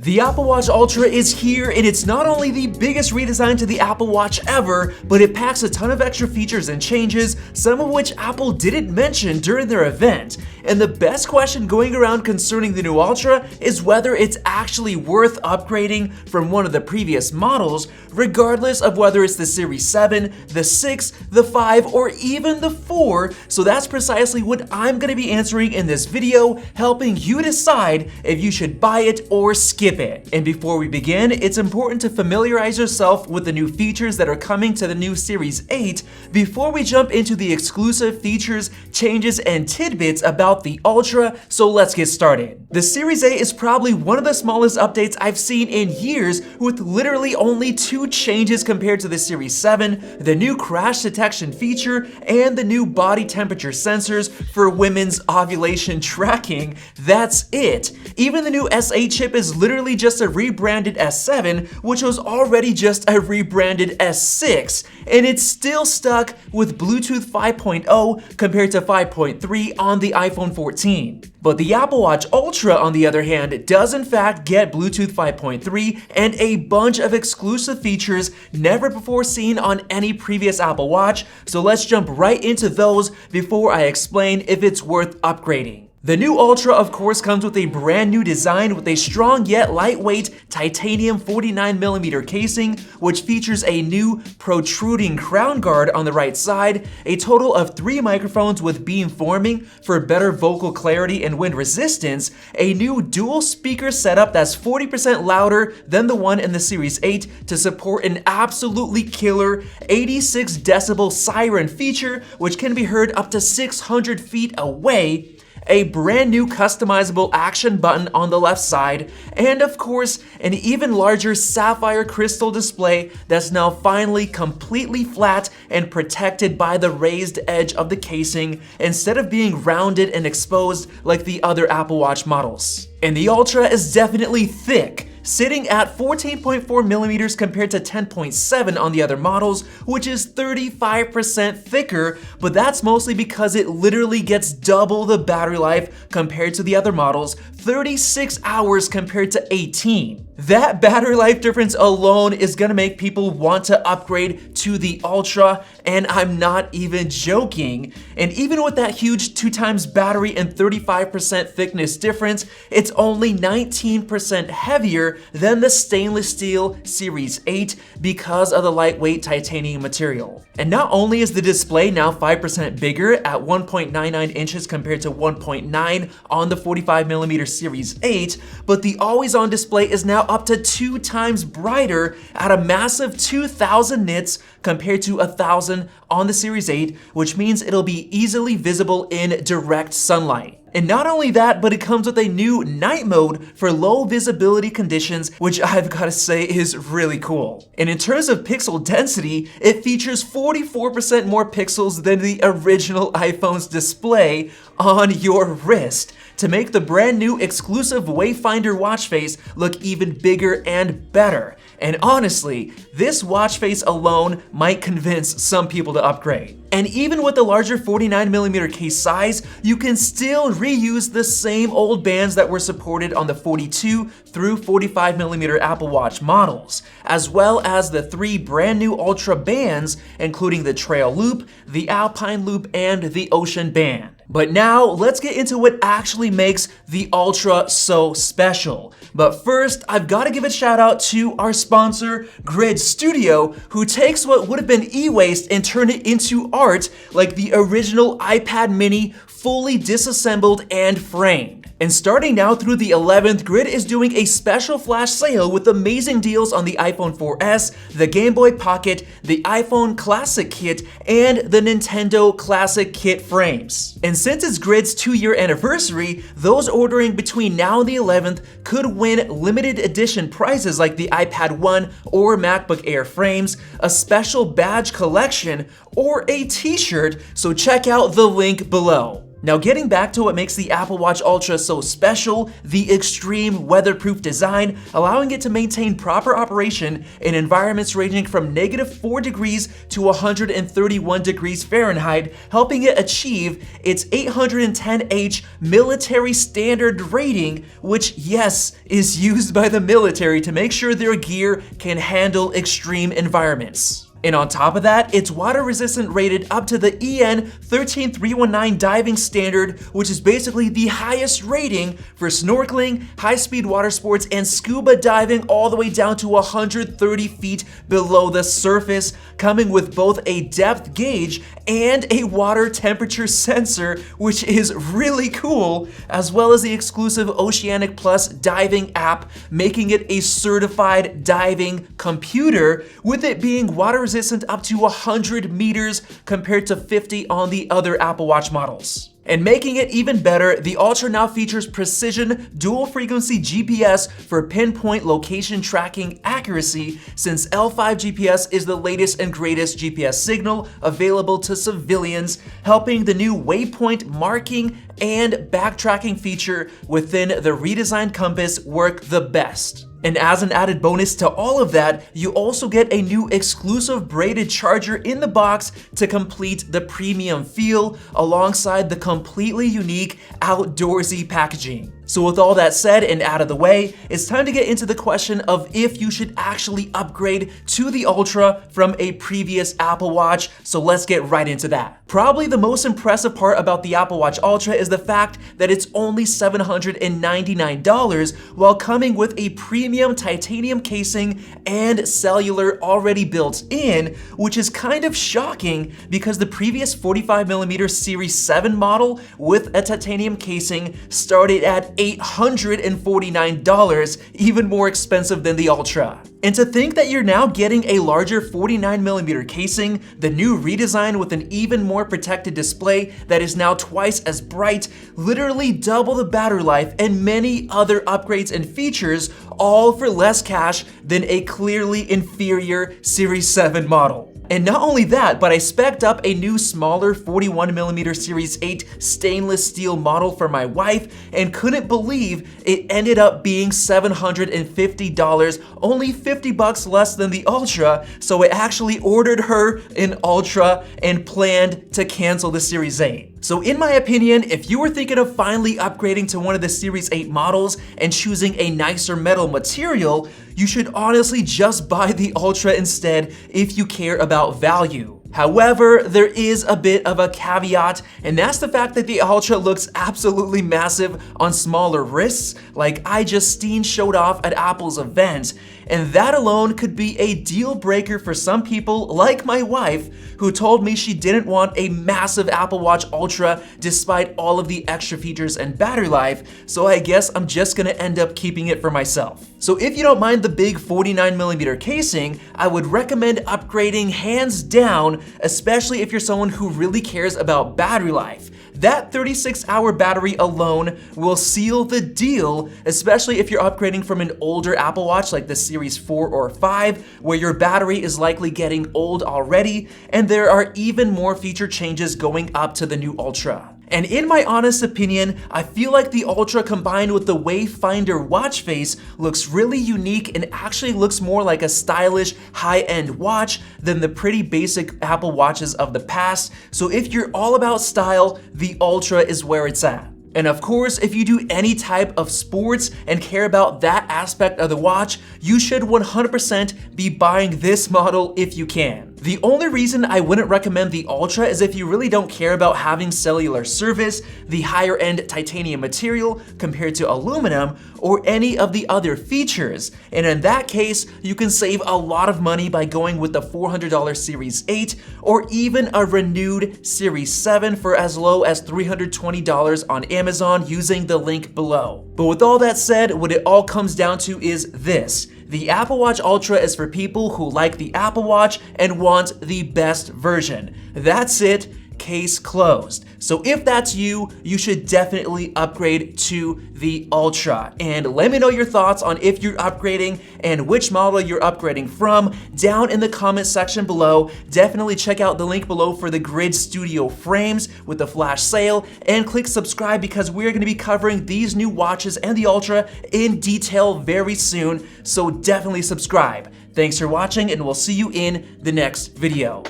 The Apple Watch Ultra is here, and it's not only the biggest redesign to the Apple Watch ever, but it packs a ton of extra features and changes, some of which Apple didn't mention during their event. And the best question going around concerning the new Ultra is whether it's actually worth upgrading from one of the previous models, regardless of whether it's the Series 7, the 6, the 5, or even the 4. So that's precisely what I'm going to be answering in this video, helping you decide if you should buy it or skip it. And before we begin, it's important to familiarize yourself with the new features that are coming to the new Series 8 before we jump into the exclusive features, changes, and tidbits about the Ultra, so let's get started. The Series 8 is probably one of the smallest updates I've seen in years, with literally only 2 changes compared to the Series 7, the new crash detection feature, and the new body temperature sensors for women's ovulation tracking. That's it. Even the new S8 chip is literally just a rebranded S7, which was already just a rebranded S6, and it's still stuck with Bluetooth 5.0 compared to 5.3 on the iPhone 14. But the Apple Watch Ultra, on the other hand, does in fact get Bluetooth 5.3 and a bunch of exclusive features never before seen on any previous Apple Watch, so let's jump right into those before I explain if it's worth upgrading. The new Ultra, of course, comes with a brand new design with a strong yet lightweight titanium 49mm casing, which features a new protruding crown guard on the right side, a total of 3 microphones with beam forming for better vocal clarity and wind resistance, a new dual speaker setup that's 40% louder than the one in the Series 8 to support an absolutely killer 86 decibel siren feature, which can be heard up to 600 feet away, a brand new customizable action button on the left side, and of course, an even larger sapphire crystal display that's now finally completely flat and protected by the raised edge of the casing instead of being rounded and exposed like the other Apple Watch models. And the Ultra is definitely thick, sitting at 14.4 millimeters compared to 10.7 on the other models, which is 35% thicker, but that's mostly because it literally gets double the battery life compared to the other models, 36 hours compared to 18. That battery life difference alone is gonna make people want to upgrade to the Ultra, and I'm not even joking. And even with that huge 2 times battery and 35% thickness difference, it's only 19% heavier than the stainless steel Series 8 because of the lightweight titanium material. And not only is the display now 5% bigger at 1.99 inches compared to 1.9 on the 45mm Series 8, but the always-on display is now up to 2 times brighter at a massive 2000 nits compared to 1000 on the Series 8, which means it'll be easily visible in direct sunlight. And not only that, but it comes with a new night mode for low visibility conditions, which I've got to say is really cool. And in terms of pixel density, it features 44% more pixels than the original iPhone's display on your wrist, to make the brand new exclusive Wayfinder watch face look even bigger and better. And honestly, this watch face alone might convince some people to upgrade. And even with the larger 49mm case size, you can still reuse the same old bands that were supported on the 42 through 45mm Apple Watch models, as well as the 3 brand new Ultra bands, including the Trail Loop, the Alpine Loop, and the Ocean Band. But now, let's get into what actually makes the Ultra so special. But first, I've got to give a shout out to our sponsor, Grid Studio, who takes what would have been e-waste and turned it into art, like the original iPad mini, fully disassembled and framed. And starting now through the 11th, Grid is doing a special flash sale with amazing deals on the iPhone 4S, the Game Boy Pocket, the iPhone Classic Kit, and the Nintendo Classic Kit frames. And since it's Grid's 2-year anniversary, those ordering between now and the 11th could win limited edition prizes like the iPad 1 or MacBook Air frames, a special badge collection, or a t-shirt, so check out the link below. Now getting back to what makes the Apple Watch Ultra so special, the extreme weatherproof design, allowing it to maintain proper operation in environments ranging from -4 degrees to 131 degrees Fahrenheit, helping it achieve its 810H military standard rating, which, yes, is used by the military to make sure their gear can handle extreme environments. And on top of that, it's water resistant rated up to the EN 13319 diving standard, which is basically the highest rating for snorkeling, high-speed water sports, and scuba diving all the way down to 130 feet below the surface, coming with both a depth gauge and a water temperature sensor, which is really cool, as well as the exclusive Oceanic Plus diving app, making it a certified diving computer, with it being water resistant up to 100 meters compared to 50 on the other Apple Watch models. And making it even better, the Ultra now features precision dual-frequency GPS for pinpoint location tracking accuracy, since L5 GPS is the latest and greatest GPS signal available to civilians, helping the new waypoint marking and backtracking feature within the redesigned compass work the best. And as an added bonus to all of that, you also get a new exclusive braided charger in the box to complete the premium feel, alongside the completely unique outdoorsy packaging. So with all that said and out of the way, it's time to get into the question of if you should actually upgrade to the Ultra from a previous Apple Watch, so let's get right into that. Probably the most impressive part about the Apple Watch Ultra is the fact that it's only $799 while coming with a premium titanium casing and cellular already built in, which is kind of shocking because the previous 45mm Series 7 model with a titanium casing started at $849, even more expensive than the Ultra. And to think that you're now getting a larger 49mm casing, the new redesign with an even more protected display that is now twice as bright, literally double the battery life, and many other upgrades and features, all for less cash than a clearly inferior Series 7 model. And not only that, but I spec'd up a new smaller 41mm Series 8 stainless steel model for my wife and couldn't believe it ended up being $750, only $50 less than the Ultra, so I actually ordered her an Ultra and planned to cancel the Series 8. So in my opinion, if you were thinking of finally upgrading to one of the Series 8 models and choosing a nicer metal material, you should honestly just buy the Ultra instead if you care about value. However, there is a bit of a caveat, and that's the fact that the Ultra looks absolutely massive on smaller wrists, like I just showed off at Apple's event, and that alone could be a deal breaker for some people like my wife, who told me she didn't want a massive Apple Watch Ultra despite all of the extra features and battery life, so I guess I'm just gonna end up keeping it for myself. So if you don't mind the big 49mm casing, I would recommend upgrading hands down, especially if you're someone who really cares about battery life. That 36-hour battery alone will seal the deal, especially if you're upgrading from an older Apple Watch like the Series 4 or 5, where your battery is likely getting old already, and there are even more feature changes going up to the new Ultra. And in my honest opinion, I feel like the Ultra combined with the Wayfinder watch face looks really unique and actually looks more like a stylish, high-end watch than the pretty basic Apple Watches of the past. So if you're all about style, the Ultra is where it's at. And of course, if you do any type of sports and care about that aspect of the watch, you should 100% be buying this model if you can. The only reason I wouldn't recommend the Ultra is if you really don't care about having cellular service, the higher end titanium material compared to aluminum, or any of the other features. And in that case, you can save a lot of money by going with the $400 Series 8 or even a renewed Series 7 for as low as $320 on Amazon using the link below. But with all that said, what it all comes down to is this. The Apple Watch Ultra is for people who like the Apple Watch and want the best version. That's it. case closed. So if that's you, you should definitely upgrade to the Ultra. And let me know your thoughts on if you're upgrading and which model you're upgrading from down in the comment section below. Definitely check out the link below for the Grid Studio frames with the flash sale, and click subscribe because we're going to be covering these new watches and the Ultra in detail very soon. So definitely subscribe. Thanks for watching, and we'll see you in the next video.